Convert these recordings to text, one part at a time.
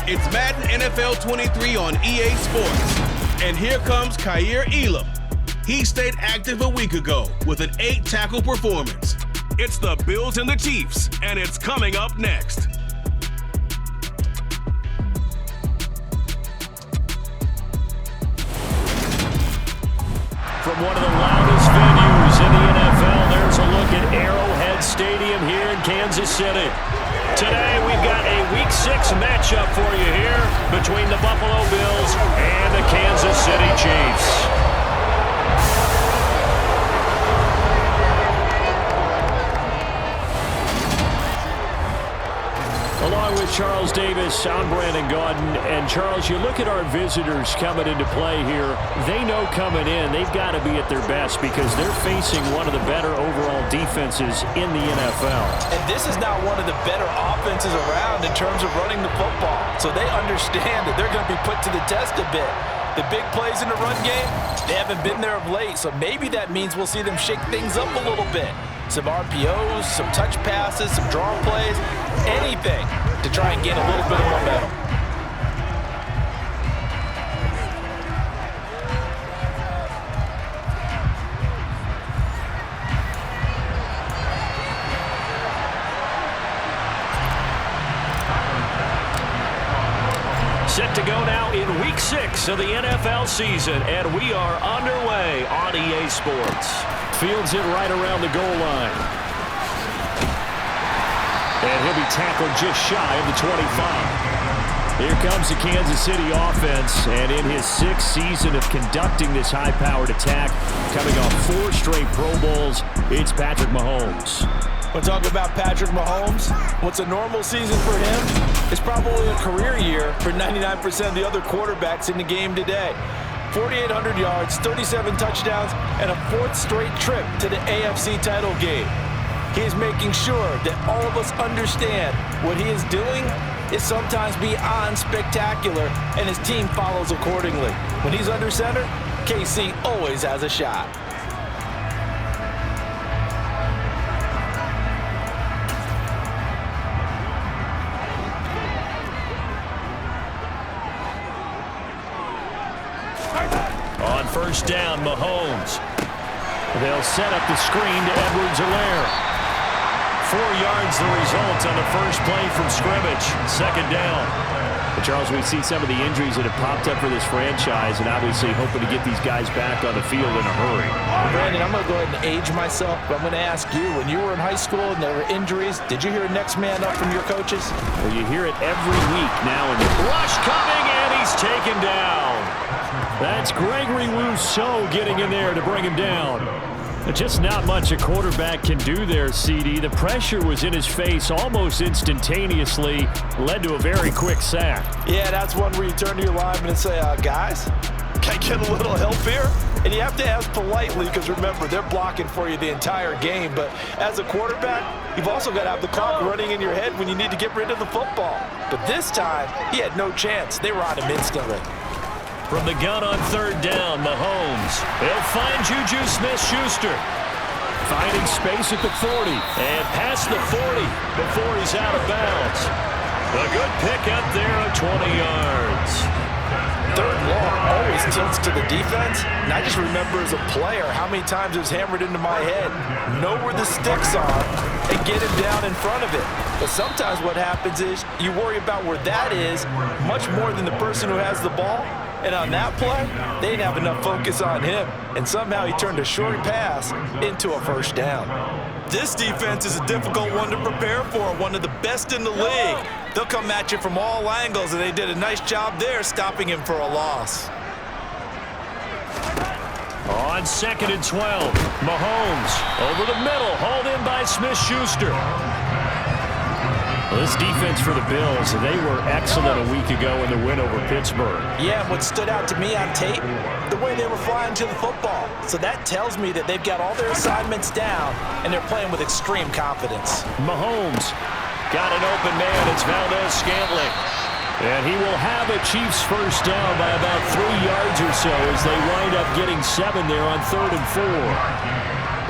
It's Madden NFL 23 on EA Sports. And here comes Kaiir Elam. He stayed active a week ago with an 8-tackle performance. It's the Bills and the Chiefs, and it's coming up next. From one of the loudest venues in the NFL, there's a look at Arrowhead Stadium here in Kansas City. Today, we've got a Week 6 matchup for you here between the Buffalo Bills and the Kansas City Chiefs. Along with Charles Davis, I'm Brandon Gaudin. And Charles, you look at our visitors coming into play here. They know coming in they've got to be at their best because they're facing one of the better overall defenses in the NFL. And this is not one of the better offenses around in terms of running the football. So they understand that they're going to be put to the test a bit. The big plays in the run game, they haven't been there of late. So maybe that means we'll see them shake things up a little bit. Some RPOs, some touch passes, some draw plays, anything to try and gain a little bit of momentum. Set to go now in Week 6 of the NFL season, and we are underway on EA Sports. Fields it right around the goal line. And he'll be tackled just shy of the 25. Here comes the Kansas City offense, and in his 6th season of conducting this high-powered attack, coming off 4 straight Pro Bowls, it's Patrick Mahomes. We're talking about Patrick Mahomes. What's a normal season for him is probably a career year for 99% of the other quarterbacks in the game today. 4,800 yards, 37 touchdowns, and a 4th straight trip to the AFC title game. He is making sure that all of us understand what he is doing is sometimes beyond spectacular, and his team follows accordingly. When he's under center, KC always has a shot. On first down, Mahomes. They'll set up the screen to Edwards-Helaire. 4 yards the result on the first play from scrimmage. Second down. But Charles, we see some of the injuries that have popped up for this franchise, and obviously hoping to get these guys back on the field in a hurry. Brandon, I'm going to go ahead and age myself, but I'm going to ask you, when you were in high school and there were injuries, did you hear next man up from your coaches? Well, you hear it every week now. And the rush coming, and he's taken down. That's Gregory Rousseau getting in there to bring him down. Just not much a quarterback can do there, CD. The pressure was in his face almost instantaneously, led to a very quick sack. Yeah, that's one where you turn to your lineman and say, guys, can I get a little help here? And you have to ask politely because, remember, they're blocking for you the entire game. But as a quarterback, you've also got to have the clock running in your head when you need to get rid of the football. But this time, he had no chance. They were on him instantly. From the gun on third down, Mahomes. They'll find Juju Smith-Schuster. Finding space at the 40. And past the 40 before he's out of bounds. A good pickup there of 20 yards. Third and long always tilts to the defense. And I just remember as a player how many times it was hammered into my head. Know where the sticks are and get him down in front of it. But sometimes what happens is you worry about where that is much more than the person who has the ball. And on that play, they didn't have enough focus on him. And somehow he turned a short pass into a first down. This defense is a difficult one to prepare for, one of the best in the league. They'll come at you from all angles, and they did a nice job there stopping him for a loss. On 2nd and 12, Mahomes over the middle, hauled in by Smith-Schuster. Well, this defense for the Bills, they were excellent a week ago in the win over Pittsburgh. Yeah, what stood out to me on tape, the way they were flying to the football. So that tells me that they've got all their assignments down, and they're playing with extreme confidence. Mahomes got an open man. It's Valdez-Scantling. And he will have a Chiefs first down by about 3 yards or so as they wind up getting 7 there on 3rd and 4.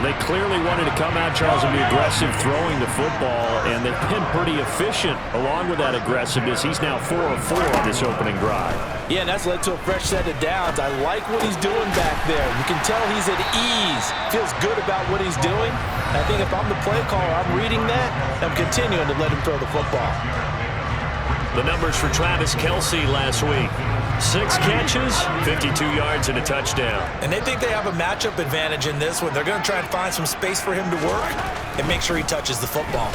They clearly wanted to come out, Charles, and be aggressive throwing the football, and they've been pretty efficient along with that aggressiveness. He's now 4 of 4 on this opening drive. Yeah, and that's led to a fresh set of downs. I like what he's doing back there. You can tell he's at ease, feels good about what he's doing. And I think if I'm the play caller, I'm reading that, and I'm continuing to let him throw the football. The numbers for Travis Kelce last week. 6 catches, 52 yards, and a touchdown. And they think they have a matchup advantage in this one. They're going to try and find some space for him to work and make sure he touches the football.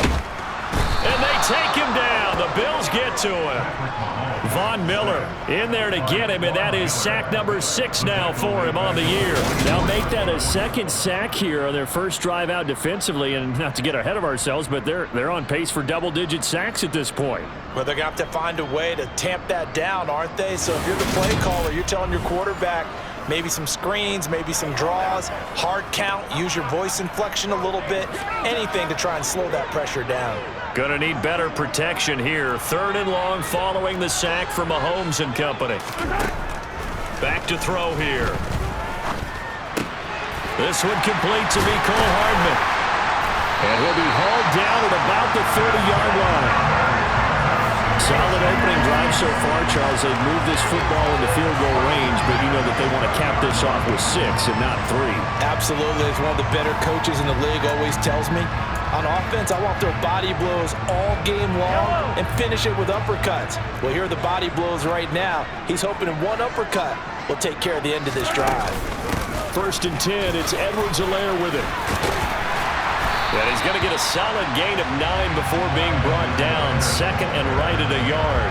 And they take him down. The Bills get to him. Von Miller in there to get him, and that is sack number 6 now for him on the year. They'll make that a second sack here on their first drive out defensively, and not to get ahead of ourselves, but they're on pace for double-digit sacks at this point. Well, they're going to have to find a way to tamp that down, aren't they? So if you're the play caller, you're telling your quarterback maybe some screens, maybe some draws, hard count, use your voice inflection a little bit, anything to try and slow that pressure down. Gonna need better protection here. 3rd and long following the sack from Mahomes and company. Back to throw here. This one complete to Mecole Hardman. And he'll be hauled down at about the 30-yard line. Solid opening drive so far, Charles. They've moved this football into field goal range, but you know that they want to cap this off with 6 and not 3. Absolutely. As one of the better coaches in the league always tells me, on offense, I want to throw body blows all game long and finish it with uppercuts. Well, here are the body blows right now. He's hoping one uppercut will take care of the end of this drive. 1st and 10. It's Edwards-Helaire with it. And he's going to get a solid gain of 9 before being brought down. 2nd and right at a yard.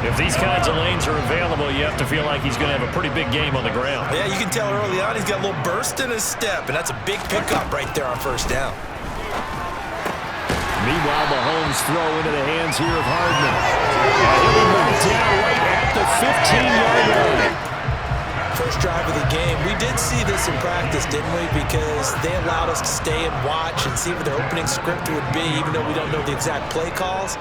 If these kinds of lanes are available, you have to feel like he's going to have a pretty big game on the ground. Yeah, you can tell early on he's got a little burst in his step, and that's a big pickup right there on 1st down. Meanwhile, Mahomes throw into the hands here of Hardman. And he'll be moved down right at the 15-yard line. First drive of the game. We did see this in practice, didn't we? Because they allowed us to stay and watch and see what their opening script would be, even though we don't know the exact play calls.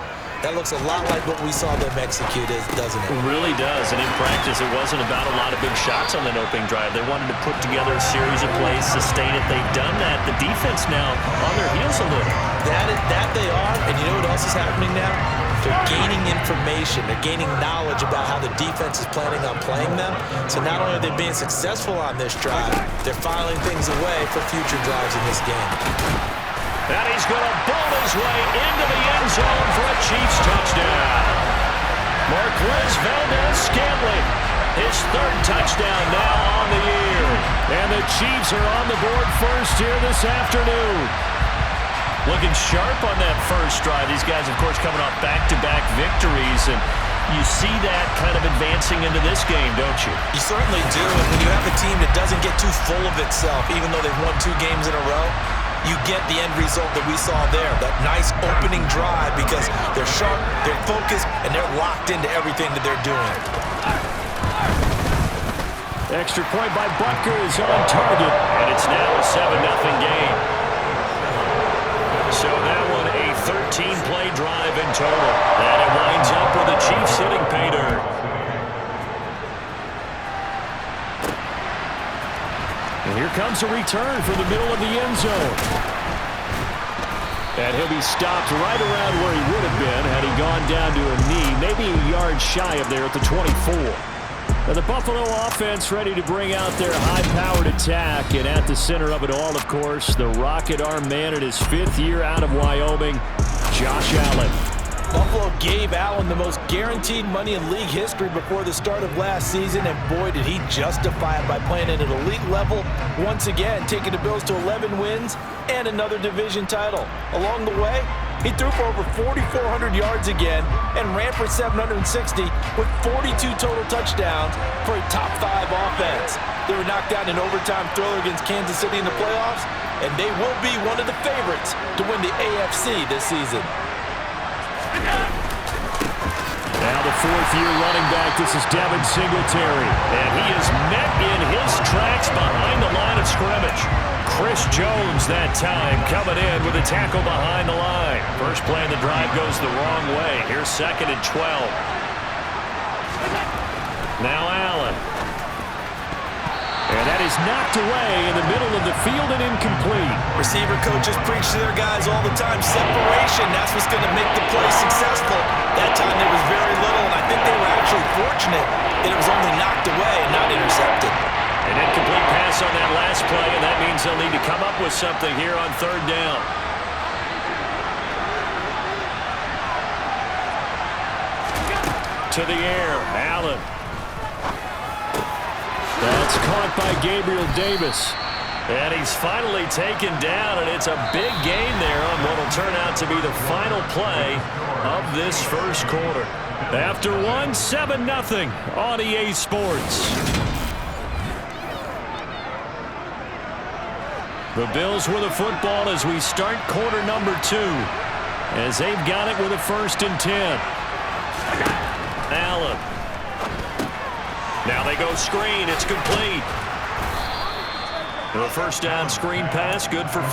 That looks a lot like what we saw them execute, doesn't it? It really does. And in practice, it wasn't about a lot of big shots on that opening drive. They wanted to put together a series of plays, sustain it. They've done that. The defense now on their heels a little. That they are. And you know what else is happening now? They're gaining information. They're gaining knowledge about how the defense is planning on playing them. So not only are they being successful on this drive, they're filing things away for future drives in this game. And he's going to bowl his way into the end zone for a Chiefs touchdown. Marquez Valdez-Scantling, his 3rd touchdown now on the year. And the Chiefs are on the board first here this afternoon. Looking sharp on that first drive. These guys, of course, coming off back-to-back victories, and you see that kind of advancing into this game, don't you? You certainly do, and when you have a team that doesn't get too full of itself, even though they've won 2 games in a row, you get the end result that we saw there, that nice opening drive, because they're sharp, they're focused, and they're locked into everything that they're doing. Extra point by Butker is on target, and it's now a 7-0 game. So that one a 13-play drive in total, and it winds up with the Chiefs hitting pay dirt. And here comes a return for the middle of the end zone. And he'll be stopped right around where he would have been had he gone down to a knee, maybe a yard shy of there at the 24. Now the Buffalo offense ready to bring out their high-powered attack, and at the center of it all, of course, the rocket arm man in his 5th year out of Wyoming, Josh Allen. Buffalo gave Allen the most guaranteed money in league history before the start of last season, and boy, did he justify it by playing at an elite level once again, taking the Bills to 11 wins and another division title. Along the way, he threw for over 4,400 yards again and ran for 760 with 42 total touchdowns for a top-5 offense. They were knocked out in an overtime thriller against Kansas City in the playoffs, and they will be one of the favorites to win the AFC this season. Now the 4th-year running back, this is Devin Singletary, and he is met in his tracks behind the line of scrimmage. Chris Jones that time coming in with a tackle behind the line. First play of the drive goes the wrong way. Here's 2nd and 12. Now Allen. And that is knocked away in the middle of the field and incomplete. Receiver coaches preach to their guys all the time. Separation, that's what's going to make the play successful. That time there was very little, and I think they were actually fortunate that it was only knocked away and not intercepted. An incomplete pass on that last play, and that means they'll need to come up with something here on third down. To the air, Allen. That's caught by Gabriel Davis. And he's finally taken down, and it's a big gain there on what will turn out to be the final play of this first quarter. After one, 7-0 on EA Sports. The Bills with the football as we start quarter number 2, as they've got it with a 1st and 10. Allen. Now they go screen. It's complete. The first down screen pass, good for 5.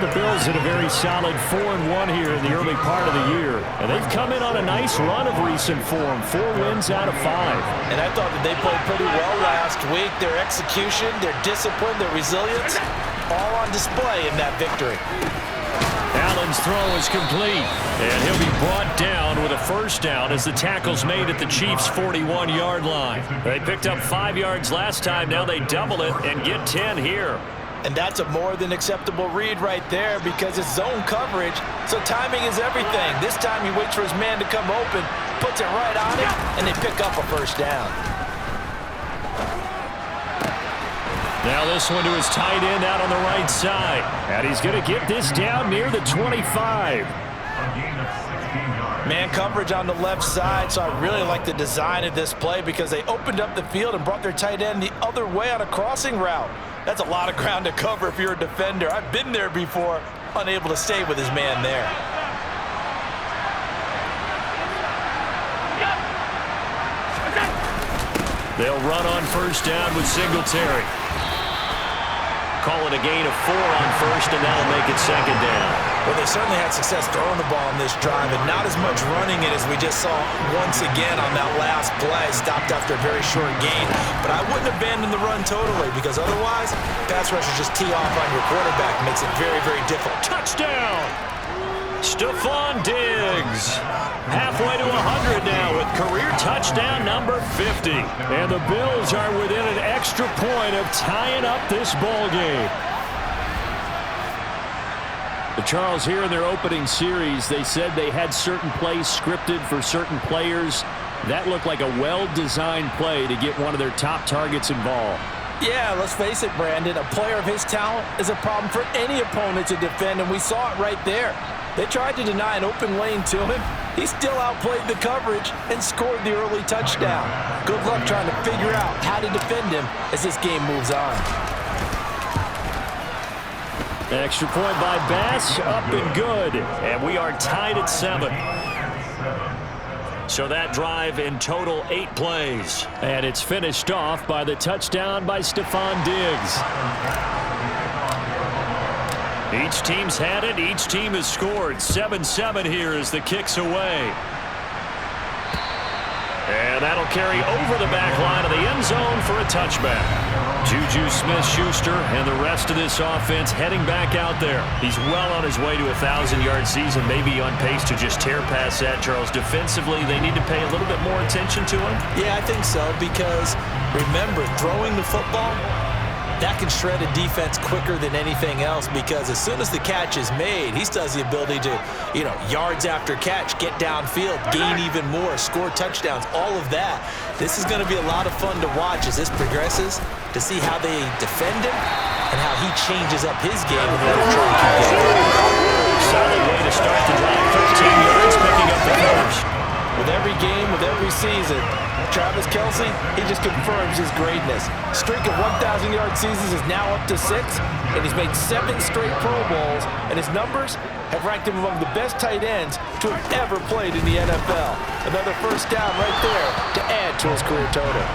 The Bills had a very solid 4-1 here in the early part of the year. And they've come in on a nice run of recent form. 4 wins out of 5. And I thought that they played pretty well last week. Their execution, their discipline, their resilience, all on display in that victory. Allen's throw is complete, and he'll be brought down with a 1st down as the tackle's made at the Chiefs' 41-yard line. They picked up 5 yards last time. Now they double it and get 10 here. And that's a more than acceptable read right there because it's zone coverage, so timing is everything. This time he waits for his man to come open, puts it right on him, and they pick up a 1st down. Now this one to his tight end out on the right side. And he's going to get this down near the 25. Man coverage on the left side, so I really like the design of this play because they opened up the field and brought their tight end the other way on a crossing route. That's a lot of ground to cover if you're a defender. I've been there before, unable to stay with his man there. They'll run on 1st down with Singletary. Call it a gain of 4 on 1st, and that'll make it 2nd down. Well, they certainly had success throwing the ball on this drive, and not as much running it as we just saw once again on that last play. Stopped after a very short gain. But I wouldn't abandon the run totally, because otherwise, pass rushers just tee off on your quarterback. Makes it very, very difficult. Touchdown! Stephon Diggs. Halfway to 100 now with career touchdown number 50. And the Bills are within an extra point of tying up this ball game. But Charles, here in their opening series, they said they had certain plays scripted for certain players. That looked like a well-designed play to get one of their top targets involved. Yeah, let's face it, Brandon. A player of his talent is a problem for any opponent to defend, and we saw it right there. They tried to deny an open lane to him. He still outplayed the coverage and scored the early touchdown. Good luck trying to figure out how to defend him as this game moves on. Extra point by Bass, up and good. And we are tied at 7. So that drive in total 8 plays. And it's finished off by the touchdown by Stephon Diggs. Each team's had it. Each team has scored. 7-7 here as the kick's away. And that'll carry over the back line of the end zone for a touchback. Juju Smith-Schuster and the rest of this offense heading back out there. He's well on his way to a 1,000-yard season, maybe on pace to just tear past that, Charles. Defensively, they need to pay a little bit more attention to him. Yeah, I think so, because remember, throwing the football, that can shred a defense quicker than anything else, because as soon as the catch is made, he still has the ability to, yards after catch, get downfield, gain even more, score touchdowns, all of that. This is going to be a lot of fun to watch as this progresses, to see how they defend him and how he changes up his game in order to try to keep getting. Solid way to start the drive. 13 yards, picking up the first. With every game, with every season, Travis Kelce, he just confirms his greatness. Streak of 1,000-yard seasons is now up to 6, and he's made 7 straight Pro Bowls, and his numbers have ranked him among the best tight ends to have ever played in the NFL. Another first down right there to add to his career total.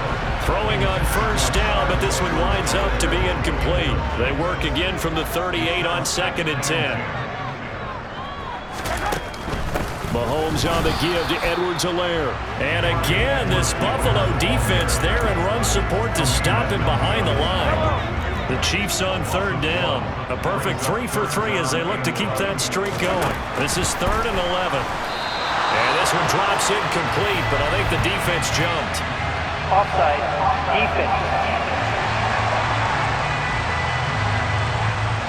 Throwing on first down, but this one winds up to be incomplete. They work again from the 38 on 2nd and 10. Mahomes on the give to Edwards-Helaire. And again, this Buffalo defense there and run support to stop him behind the line. The Chiefs on third down. A perfect 3 for 3 as they look to keep that streak going. This is 3rd and 11. And this one drops incomplete, but I think the defense jumped. Offside, defense.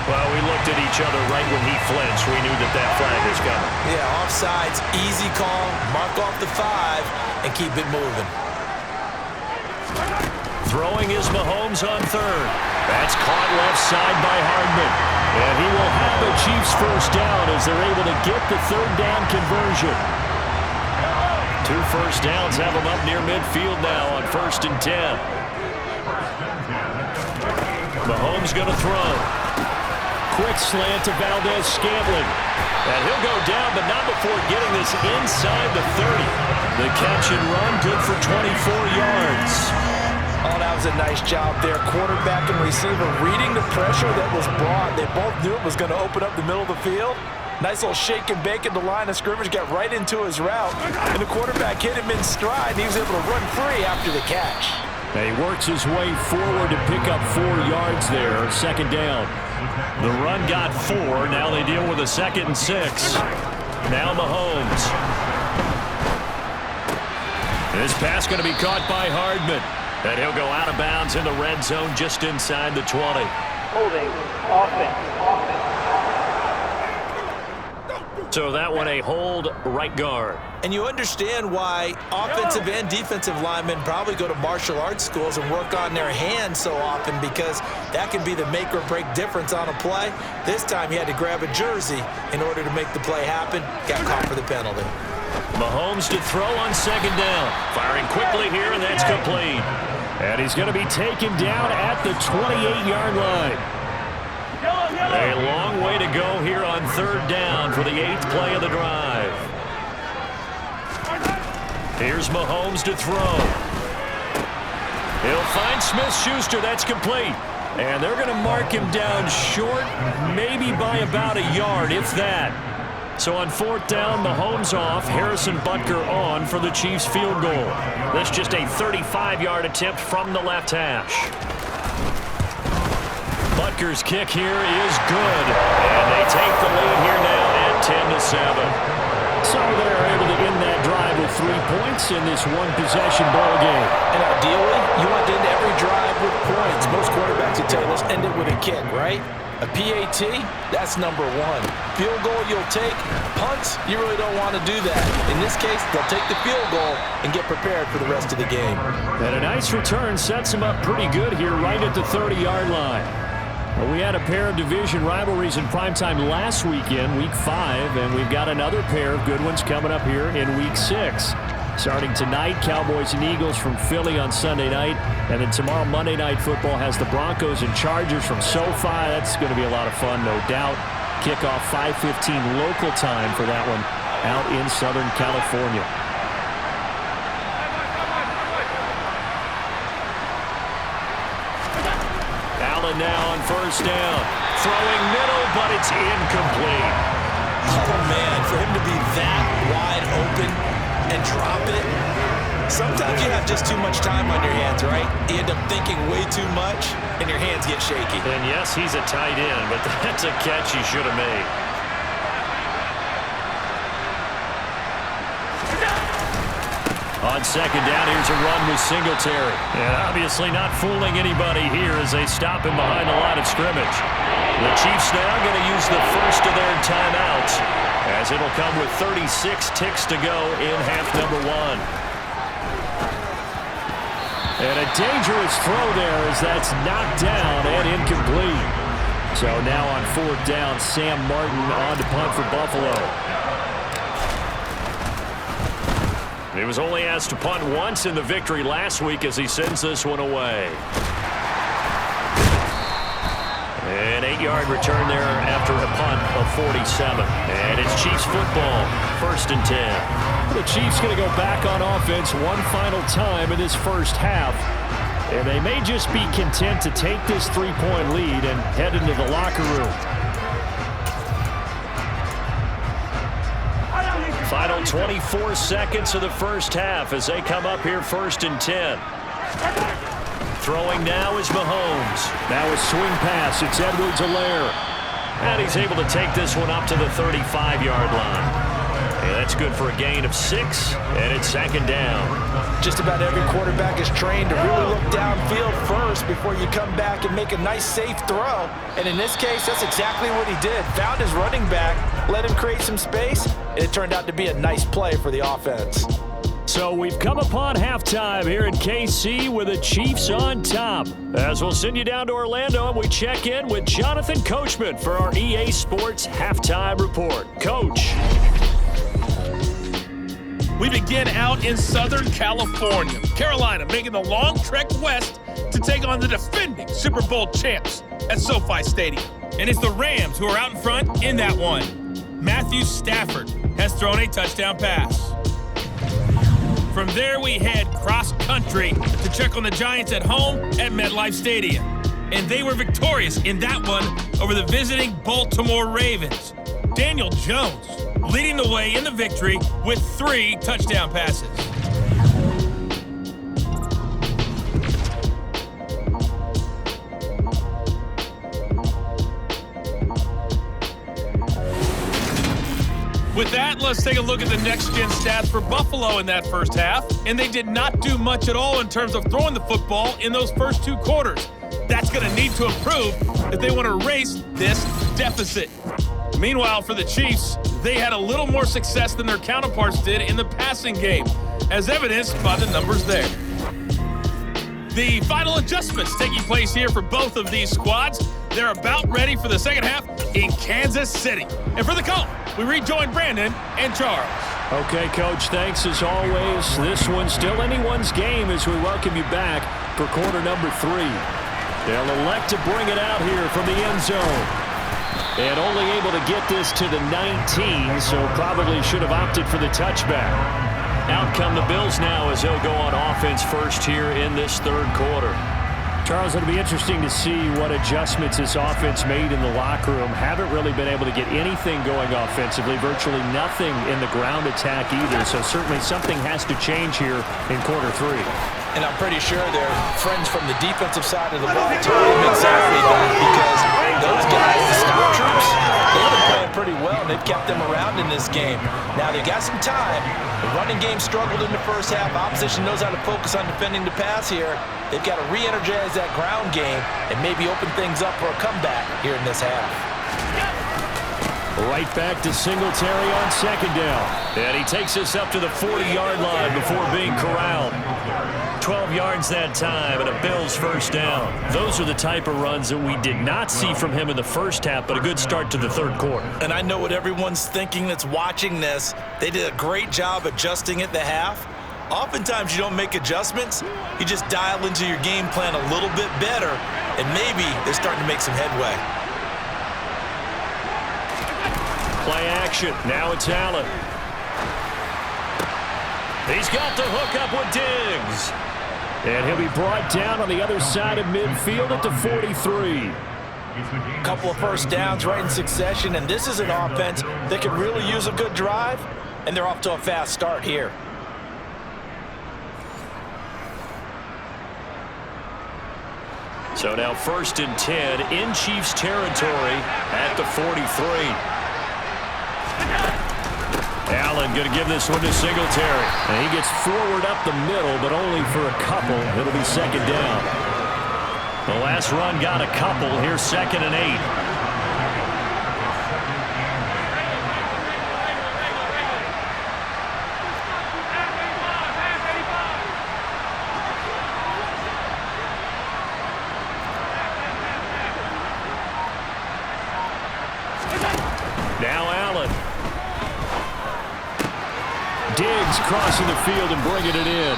Well, we looked at each other right when he flinched. We knew that flag was coming. Yeah, offsides, easy call, mark off the 5, and keep it moving. Throwing is Mahomes on third. That's caught left side by Hardman. And he will have a Chiefs first down as they're able to get the third down conversion. 2 first downs have them up near midfield now on 1st and 10. Mahomes going to throw. Quick slant to Valdez-Scantling. And he'll go down, but not before getting this inside the 30. The catch and run good for 24 yards. Oh, that was a nice job there. Quarterback and receiver reading the pressure that was brought. They both knew it was going to open up the middle of the field. Nice little shake and bake at the line of scrimmage, got right into his route. And the quarterback hit him in stride, and he was able to run free after the catch. And he works his way forward to pick up 4 yards there, 2nd down. The run got 4. Now they deal with a 2nd and 6. Now Mahomes. This pass going to be caught by Hardman. And he'll go out of bounds in the red zone just inside the 20. Holding, offense. So that one a hold right guard. And you understand why offensive and defensive linemen probably go to martial arts schools and work on their hands so often, because that can be the make or break difference on a play. This time he had to grab a jersey in order to make the play happen. Got caught for the penalty. Mahomes to throw on 2nd down. Firing quickly here, and that's complete. And he's going to be taken down at the 28-yard line. A long way to go here on 3rd down for the 8th play of the drive. Here's Mahomes to throw. He'll find Smith-Schuster. That's complete. And they're going to mark him down short, maybe by about a yard, if that. So on 4th down, Mahomes off, Harrison Butker on for the Chiefs field goal. That's just a 35-yard attempt from the left hash. Butker's kick here is good. And they take the lead here now at 10-7. So they're able to end that drive with 3 points in this one-possession ball game. And ideally, you want to end every drive with points. Most quarterbacks would tell you, let's end it with a kick, right? A PAT, that's number 1. Field goal you'll take. Punts, you really don't want to do that. In this case, they'll take the field goal and get prepared for the rest of the game. And a nice return sets them up pretty good here right at the 30-yard line. Well, we had a pair of division rivalries in primetime last weekend, Week 5, and we've got another pair of good ones coming up here in Week 6. Starting tonight, Cowboys and Eagles from Philly on Sunday night, and then tomorrow Monday Night Football has the Broncos and Chargers from SoFi. That's going to be a lot of fun, no doubt. Kickoff 5:15 local time for that one out in Southern California. Now on 1st down. Throwing middle, but it's incomplete. Oh, man, for him to be that wide open and drop it. Sometimes you have just too much time on your hands, right? You end up thinking way too much, and your hands get shaky. And yes, he's a tight end, but that's a catch he should have made. On 2nd down, here's a run with Singletary. And obviously not fooling anybody here as they stop him behind the line of scrimmage. The Chiefs now going to use the first of their timeouts, as it'll come with 36 ticks to go in half number 1. And a dangerous throw there as that's knocked down and incomplete. So now on 4th down, Sam Martin on to punt for Buffalo. He was only asked to punt once in the victory last week as he sends this one away. An 8-yard return there after a punt of 47. And it's Chiefs football, 1st and 10. The Chiefs going to go back on offense one final time in this first half. And they may just be content to take this 3-point lead and head into the locker room. Final 24 seconds of the first half as they come up here 1st and 10. Throwing now is Mahomes. Now a swing pass. It's Edwards-Helaire. And he's able to take this one up to the 35-yard line. And that's good for a gain of 6, and it's 2nd down. Just about every quarterback is trained to really look downfield first before you come back and make a nice, safe throw. And in this case, that's exactly what he did. Found his running back, let him create some space, and it turned out to be a nice play for the offense. So we've come upon halftime here in KC with the Chiefs on top. As we'll send you down to Orlando and we check in with Jonathan Coachman for our EA Sports Halftime Report. Coach. We begin out in Southern California. Carolina making the long trek west to take on the defending Super Bowl champs at SoFi Stadium. And it's the Rams who are out in front in that one. Matthew Stafford has thrown a touchdown pass. From there, we head cross-country to check on the Giants at home at MetLife Stadium. And they were victorious in that one over the visiting Baltimore Ravens. Daniel Jones leading the way in the victory with 3 touchdown passes. With that, let's take a look at the next-gen stats for Buffalo in that first half. And they did not do much at all in terms of throwing the football in those first 2 quarters. That's going to need to improve if they want to erase this deficit. Meanwhile, for the Chiefs, they had a little more success than their counterparts did in the passing game, as evidenced by the numbers there. The final adjustments taking place here for both of these squads. They're about ready for the second half in Kansas City. And for the call, we rejoin Brandon and Charles. Okay, Coach, thanks as always. This one's still anyone's game as we welcome you back for quarter number 3. They'll elect to bring it out here from the end zone. And only able to get this to the 19, so probably should have opted for the touchback. Out come the Bills now as they'll go on offense first here in this 3rd quarter. Charles, it'll be interesting to see what adjustments this offense made in the locker room. Haven't really been able to get anything going offensively, virtually nothing in the ground attack either, so certainly something has to change here in quarter 3. And I'm pretty sure their friends from the defensive side of the ball told them exactly that, because those guys, the scout troops, they've been playing pretty well, and they've kept them around in this game. Now, they got some time. The running game struggled in the first half. Opposition knows how to focus on defending the pass here. They've got to re-energize that ground game and maybe open things up for a comeback here in this half. Right back to Singletary on 2nd down. And he takes us up to the 40-yard line before being corralled. 12 yards that time and a Bills first down. Those are the type of runs that we did not see from him in the first half, but a good start to the 3rd quarter. And I know what everyone's thinking that's watching this. They did a great job adjusting at the half. Oftentimes you don't make adjustments. You just dial into your game plan a little bit better, and maybe they're starting to make some headway. Play action. Now it's Allen. He's got the hook up with Diggs. And he'll be brought down on the other side of midfield at the 43. A couple of first downs right in succession, and this is an offense that could really use a good drive, and they're off to a fast start here. So now 1st and 10 in Chiefs territory at the 43. Allen going to give this one to Singletary. And he gets forward up the middle, but only for a couple. It'll be 2nd down. The last run got a couple. Here's 2nd and 8. Now Allen. Diggs crossing the field and bringing it in.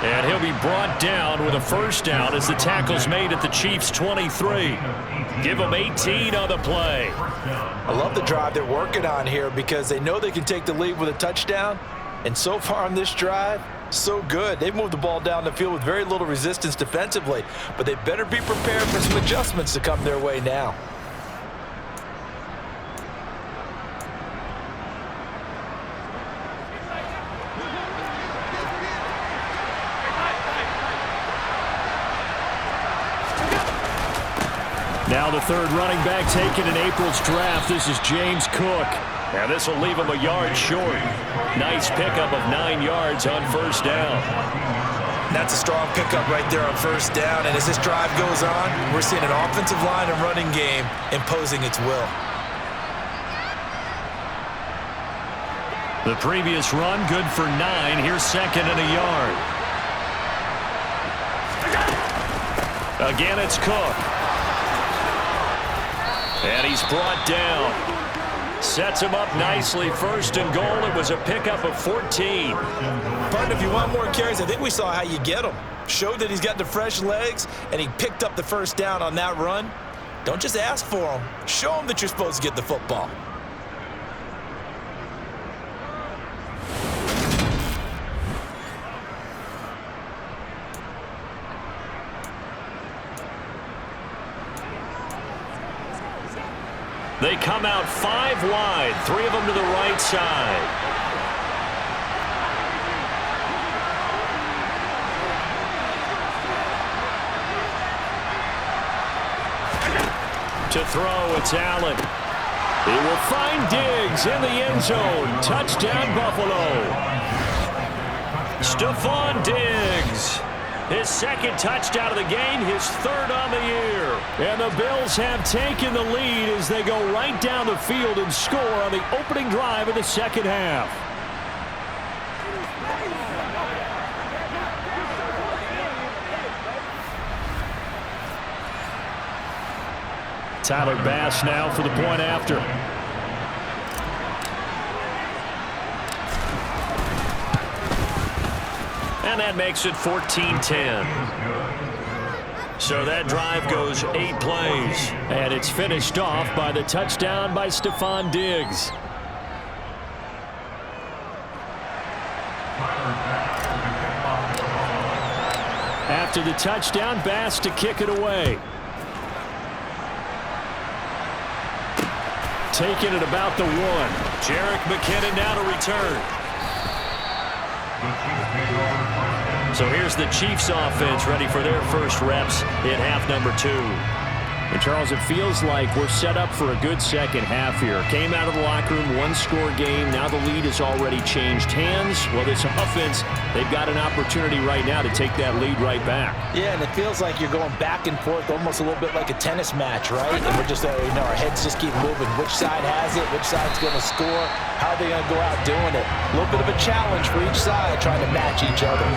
And he'll be brought down with a first down as the tackle's made at the Chiefs' 23. Give them 18 on the play. I love the drive they're working on here because they know they can take the lead with a touchdown. And so far on this drive, so good. They've moved the ball down the field with very little resistance defensively. But they better be prepared for some adjustments to come their way now. Now the third running back taken in April's draft. This is James Cook. And this will leave him a yard short. Nice pickup of 9 yards on first down. That's a strong pickup right there on first down. And as this drive goes on, we're seeing an offensive line and running game imposing its will. The previous run, good for 9. Here's second and a yard. Again, it's Cook. And he's brought down. Sets him up nicely. First and goal. It was a pickup of 14. Partner, if you want more carries, I think we saw how you get him. Showed that he's got the fresh legs, and he picked up the first down on that run. Don't just ask for him. Show him that you're supposed to get the football. They come out 5 wide, 3 of them to the right side. To throw, it's Allen. He will find Diggs in the end zone. Touchdown, Buffalo. Stephon Diggs. His second touchdown of the game, his third on the year. And the Bills have taken the lead as they go right down the field and score on the opening drive of the second half. Tyler Bass now for the point after. And that makes it 14-10. So that drive goes 8 plays. And it's finished off by the touchdown by Stephon Diggs. After the touchdown, Bass to kick it away. Taking it about the 1. Jerick McKinnon now to return. So here's the Chiefs offense ready for their first reps in half number 2. And Charles, it feels like we're set up for a good second half here. Came out of the locker room, 1-score game. Now the lead has already changed hands. Well, this offense, they've got an opportunity right now to take that lead right back. Yeah, and it feels like you're going back and forth almost a little bit like a tennis match, right? And we're just, our heads just keep moving. Which side has it? Which side's going to score? How are they going to go out doing it? A little bit of a challenge for each side trying to match each other.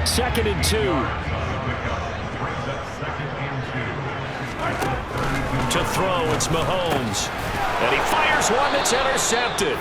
Second and 2. To throw, it's Mahomes. And he fires one that's intercepted.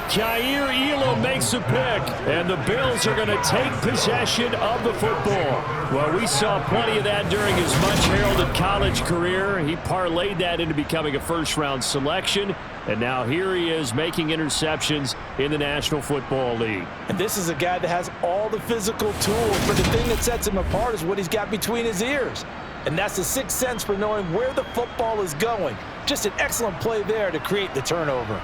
Kaiir Elam makes a pick, and the Bills are going to take possession of the football. Well, we saw plenty of that during his much-heralded college career. He parlayed that into becoming a first-round selection, and now here he is making interceptions in the National Football League. And this is a guy that has all the physical tools, but the thing that sets him apart is what he's got between his ears. And that's the sixth sense for knowing where the football is going. Just an excellent play there to create the turnover.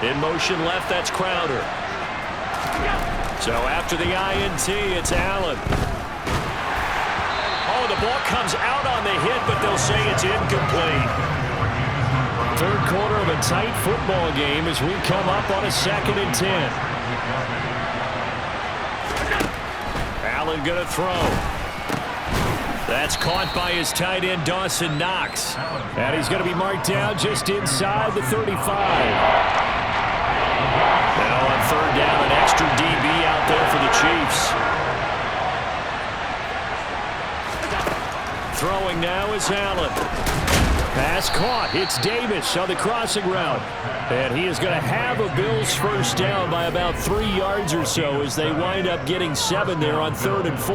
In motion left, that's Crowder. So after the INT, it's Allen. Oh, the ball comes out on the hit, but they'll say it's incomplete. Third quarter of a tight football game as we come up on a 2nd and 10. Allen going to throw. That's caught by his tight end, Dawson Knox. And he's going to be marked down just inside the 35. Now on 3rd down, an extra DB out there for the Chiefs. Throwing now is Allen. Pass caught. It's Davis on the crossing route. And he is going to have a Bills first down by about 3 yards or so as they wind up getting 7 there on 3rd and 4.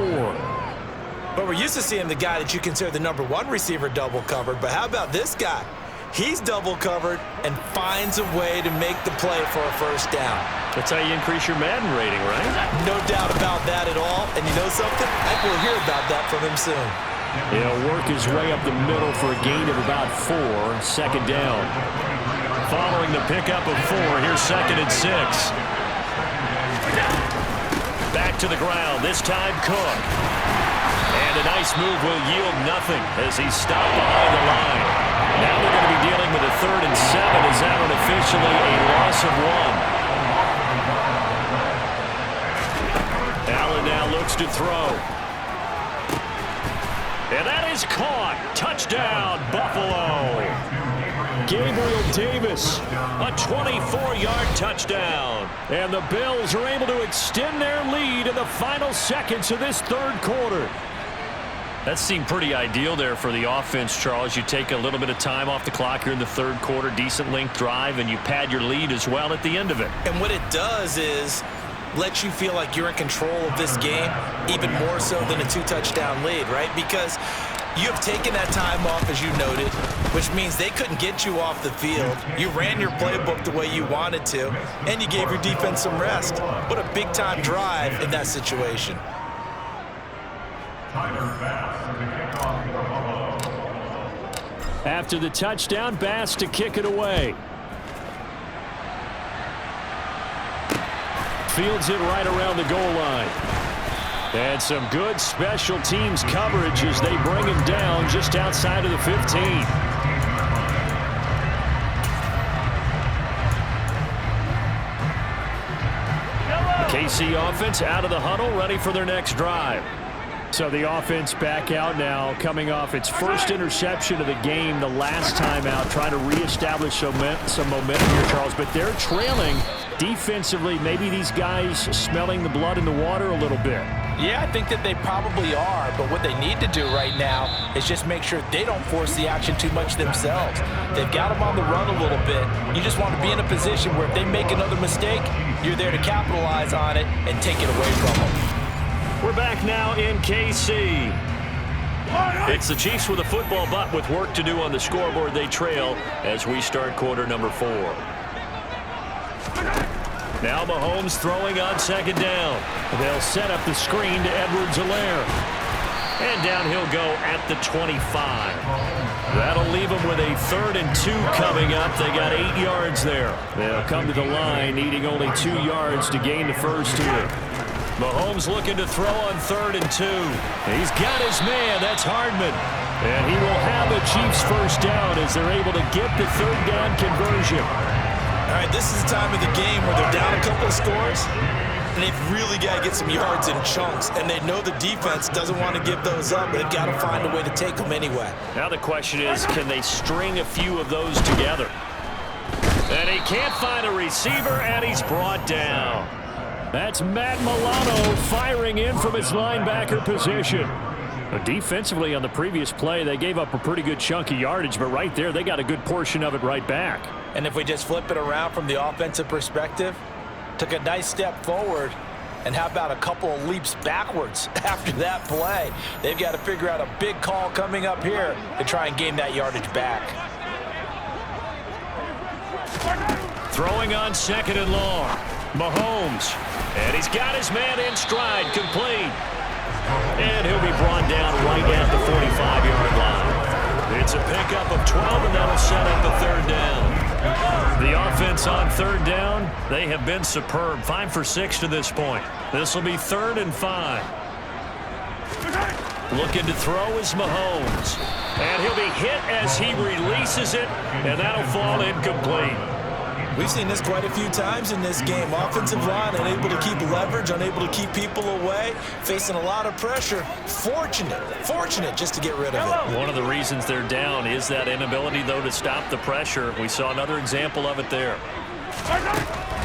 But we're used to seeing the guy that you consider the number 1 receiver double covered. But how about this guy? He's double covered and finds a way to make the play for a first down. That's how you increase your Madden rating, right? No doubt about that at all. And you know something? I think we'll hear about that from him soon. He'll work his way up the middle for a gain of about 4. Second down. Following the pickup of 4, here's 2nd and 6. Back to the ground, this time Cook. And a nice move will yield nothing as he's stopped behind the line. Now they're going to be dealing with a 3rd and 7 as that one officially a loss of 1. Allen now looks to throw. And that is caught. Touchdown, Buffalo. Gabriel Davis, a 24-yard touchdown. And the Bills are able to extend their lead in the final seconds of this 3rd quarter. That seemed pretty ideal there for the offense, Charles. You take a little bit of time off the clock here in the 3rd quarter, decent length drive, and you pad your lead as well at the end of it. And what it does is let you feel like you're in control of this game, even more so than a 2-touchdown lead, right? Because you have taken that time off, as you noted, which means they couldn't get you off the field. You ran your playbook the way you wanted to, and you gave your defense some rest. What a big-time drive in that situation. After the touchdown, Bass to kick it away. Fields it right around the goal line. And some good special teams coverage as they bring him down just outside of the 15. KC offense out of the huddle, ready for their next drive. So the offense back out now, coming off its first interception of the game the last time out, trying to reestablish some momentum here, Charles. But they're trailing defensively. Maybe these guys smelling the blood in the water a little bit. Yeah, I think that they probably are, but what they need to do right now is just make sure they don't force the action too much themselves. They've got them on the run a little bit. You just want to be in a position where if they make another mistake, you're there to capitalize on it and take it away from them. We're back now in KC. It's the Chiefs with a football, but with work to do on the scoreboard, they trail as we start quarter number 4. Now Mahomes throwing on 2nd down. They'll set up the screen to Edwards-Helaire. And down he'll go at the 25. That'll leave them with a 3rd and 2 coming up. They got 8 yards there. They'll come to the line, needing only 2 yards to gain the first here. Mahomes looking to throw on 3rd and 2. He's got his man. That's Hardman. And he will have the Chiefs first down as they're able to get the 3rd down conversion. All right, this is the time of the game where they're down a couple of scores, and they've really got to get some yards in chunks, and they know the defense doesn't want to give those up, but they've got to find a way to take them anyway. Now the question is, can they string a few of those together? And he can't find a receiver, and he's brought down. That's Matt Milano firing in from his linebacker position. Defensively on the previous play, they gave up a pretty good chunk of yardage, but right there, they got a good portion of it right back. And if we just flip it around from the offensive perspective, took a nice step forward, and how about a couple of leaps backwards after that play? They've got to figure out a big call coming up here to try and gain that yardage back. Throwing on 2nd and long. Mahomes. And he's got his man in stride, complete. And he'll be brought down right at the 45-yard line. It's a pickup of 12, and that'll set up a 3rd down. The offense on 3rd down, they have been superb. 5 for 6 to this point. This will be 3rd and 5. Looking to throw is Mahomes. And he'll be hit as he releases it, and that'll fall incomplete. We've seen this quite a few times in this game. Offensive line unable to keep leverage, unable to keep people away, facing a lot of pressure. Fortunate just to get rid of it. One of the reasons they're down is that inability, though, to stop the pressure. We saw another example of it there.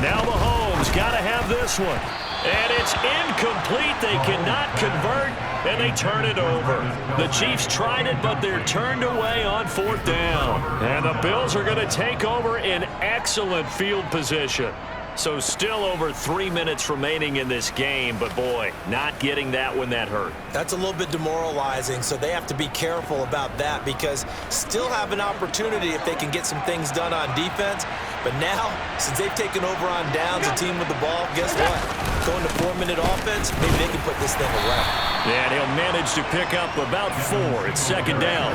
Now Mahomes got to have this one. And it's incomplete. They cannot convert, and they turn it over. The Chiefs tried it, but they're turned away on 4th down. And the Bills are going to take over in excellent field position. So still over 3 minutes remaining in this game, but boy, not getting that when that hurt. That's a little bit demoralizing, so they have to be careful about that because still have an opportunity if they can get some things done on defense. But now, since they've taken over on downs, a team with the ball, guess what? Going to 4-minute offense, maybe they can put this thing away. And he'll manage to pick up about 4. It's second down.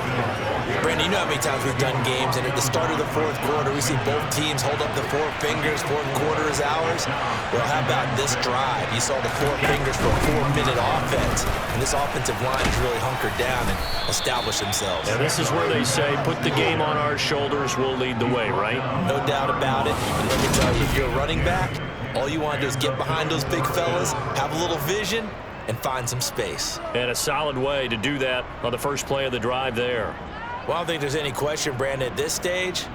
Brandon, you know how many times we've done games, and at the start of the fourth quarter, we see both teams hold up the 4 fingers, fourth quarter is ours. Well, how about this drive? You saw the 4 fingers for a 4-minute offense, and this offensive line has really hunkered down and established themselves. And this is where they say, put the game on our shoulders, we'll lead the way, right? No doubt about it. And let me tell you, if you're a running back, all you want to do is get behind those big fellas, have a little vision, and find some space. And a solid way to do that on the first play of the drive there. Well, I don't think there's any question, Brandon, at this stage,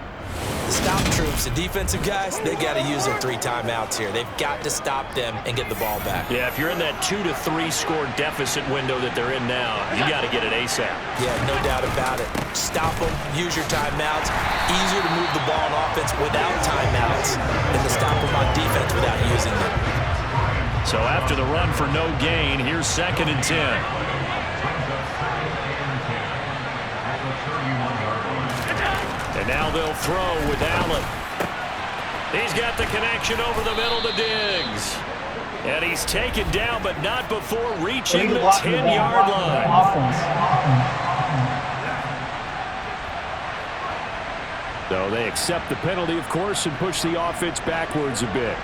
the stop troops, the defensive guys, they got to use their 3 timeouts here. They've got to stop them and get the ball back. Yeah, if you're in that 2 to 3 score deficit window that they're in now, you got to get it ASAP. Yeah, no doubt about it. Stop them, use your timeouts. Easier to move the ball on offense without timeouts than to stop them on defense without using them. So after the run for no gain, here's 2nd and 10. And now they'll throw with Allen. He's got the connection over the middle to Diggs. And he's taken down, but not before reaching the 10-yard line. So they accept the penalty, of course, and push the offense backwards a bit.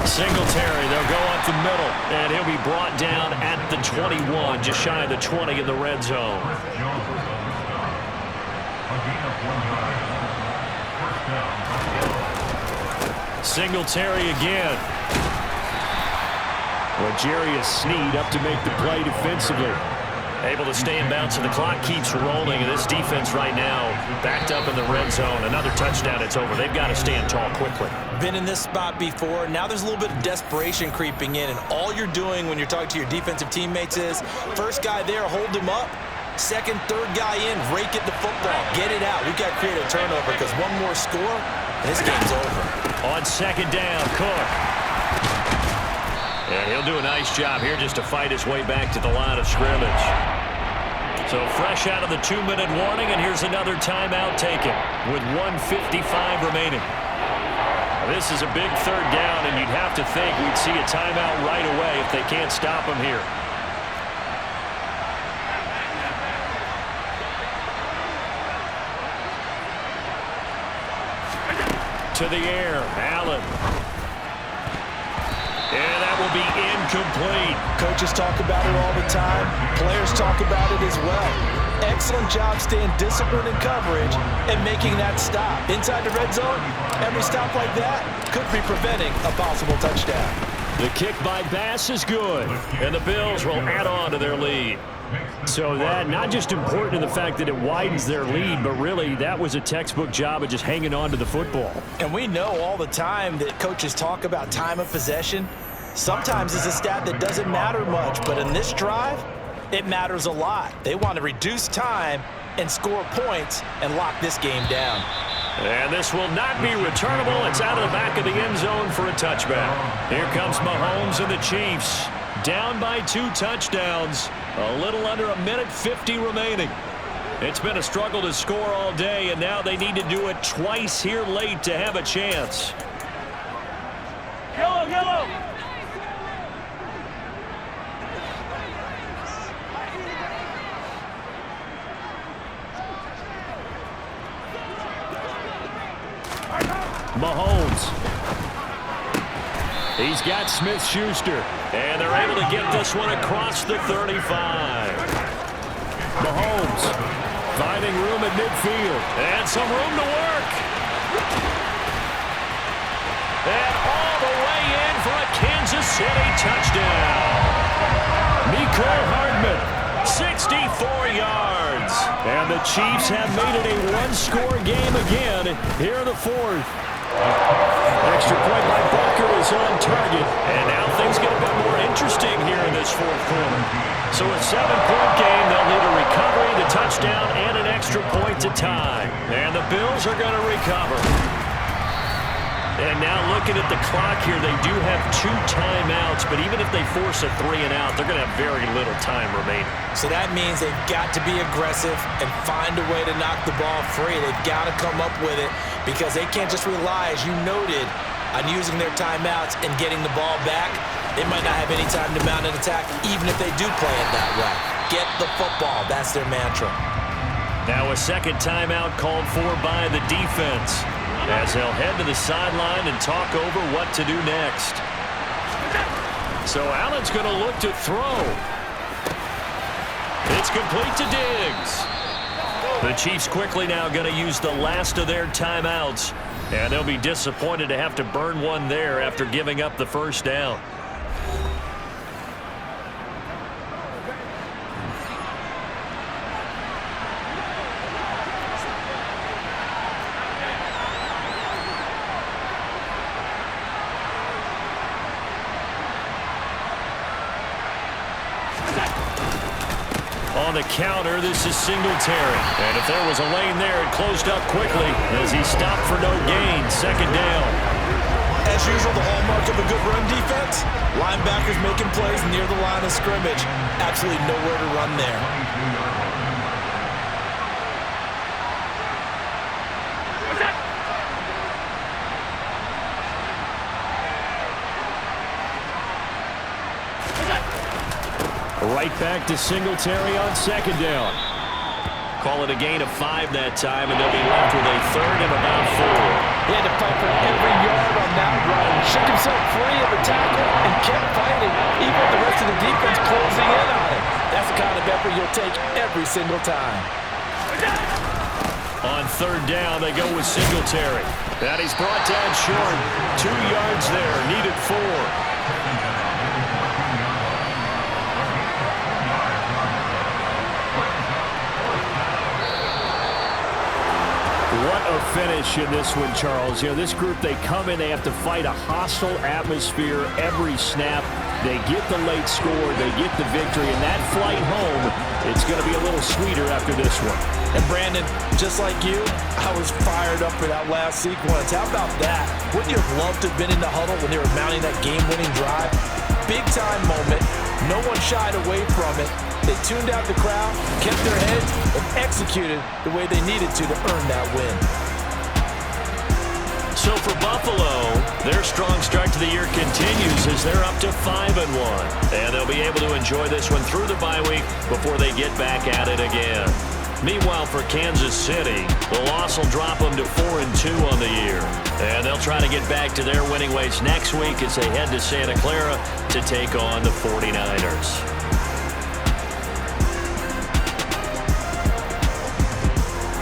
Singletary, they'll go up the middle, and he'll be brought down at the 21, just shy of the 20 in the red zone. Singletary again. L'Jarius Sneed up to make the play defensively. Able to stay in bounds, and the clock keeps rolling, and this defense right now backed up in the red zone. Another touchdown, it's over. They've got to stand tall quickly. Been in this spot before. Now there's a little bit of desperation creeping in, and all you're doing when you're talking to your defensive teammates is first guy there, hold him up. Second, third guy in, rake it the football. Get it out. We've got to create a turnover because one more score, and this game's over. On second down, Cook. And he'll do a nice job here just to fight his way back to the line of scrimmage. So fresh out of the 2-minute warning, and here's another timeout taken with 1:55 remaining. This is a big third down, and you'd have to think we'd see a timeout right away if they can't stop him here. To the air, Allen. And that will be incomplete. Coaches talk about it all the time. Players talk about it as well. Excellent job staying disciplined in coverage and making that stop. Inside the red zone, every stop like that could be preventing a possible touchdown. The kick by Bass is good, and the Bills will add on to their lead. So that, not just important in the fact that it widens their lead, but really that was a textbook job of just hanging on to the football. And we know all the time that coaches talk about time of possession. Sometimes it's a stat that doesn't matter much, but in this drive, it matters a lot. They want to reduce time and score points and lock this game down. And this will not be returnable. It's out of the back of the end zone for a touchback. Here comes Mahomes and the Chiefs. Down by 2 touchdowns. A little under 1:50 remaining. It's been a struggle to score all day, and now they need to do it twice here late to have a chance. Yellow, yellow. Mahomes. He's got Smith-Schuster, and they're able to get this one across the 35. Mahomes finding room at midfield, and some room to work. And all the way in for a Kansas City touchdown. Mecole Hardman, 64 yards. And the Chiefs have made it a one-score game again here in the fourth. Extra point by Booker is on target. And now things get a bit more interesting here in this fourth quarter. So a 7-point game, they'll need a recovery, the touchdown, and an extra point to tie. And the Bills are going to recover. And now looking at the clock here, they do have 2 timeouts, but even if they force a 3-and-out, they're going to have very little time remaining. So that means they've got to be aggressive and find a way to knock the ball free. They've got to come up with it because they can't just rely, as you noted, on using their timeouts and getting the ball back. They might not have any time to mount an attack, even if they do play it that way. Get the football. That's their mantra. Now a second timeout called for by the defense, as they'll head to the sideline and talk over what to do next. So Allen's going to look to throw. It's complete to Diggs. The Chiefs quickly now going to use the last of their timeouts, and they'll be disappointed to have to burn one there after giving up the first down. On the counter, this is Singletary. And if there was a lane there, it closed up quickly as he stopped for no gain. Second down. As usual, the hallmark of a good run defense, linebackers making plays near the line of scrimmage. Absolutely nowhere to run there. Right back to Singletary on second down. Call it a gain of 5 that time, and they'll be left with a third and about 4. He had to fight for every yard on that run. Shook himself free of the tackle and kept fighting, even with the rest of the defense closing in on him. That's the kind of effort you'll take every single time. On third down, they go with Singletary. And he's brought down short. 2 yards there, needed 4. What a finish in this one, Charles. You know, this group, they come in, they have to fight a hostile atmosphere every snap. They get the late score, they get the victory, and that flight home, it's going to be a little sweeter after this one. And Brandon, just like you, I was fired up for that last sequence. How about that? Wouldn't you have loved to have been in the huddle when they were mounting that game-winning drive? Big-time moment. No one shied away from it. They tuned out the crowd, kept their heads, and executed the way they needed to earn that win. So for Buffalo, their strong start to the year continues as they're up to 5-1. And they'll be able to enjoy this one through the bye week before they get back at it again. Meanwhile, for Kansas City, the loss will drop them to 4-2 on the year. And they'll try to get back to their winning ways next week as they head to Santa Clara to take on the 49ers.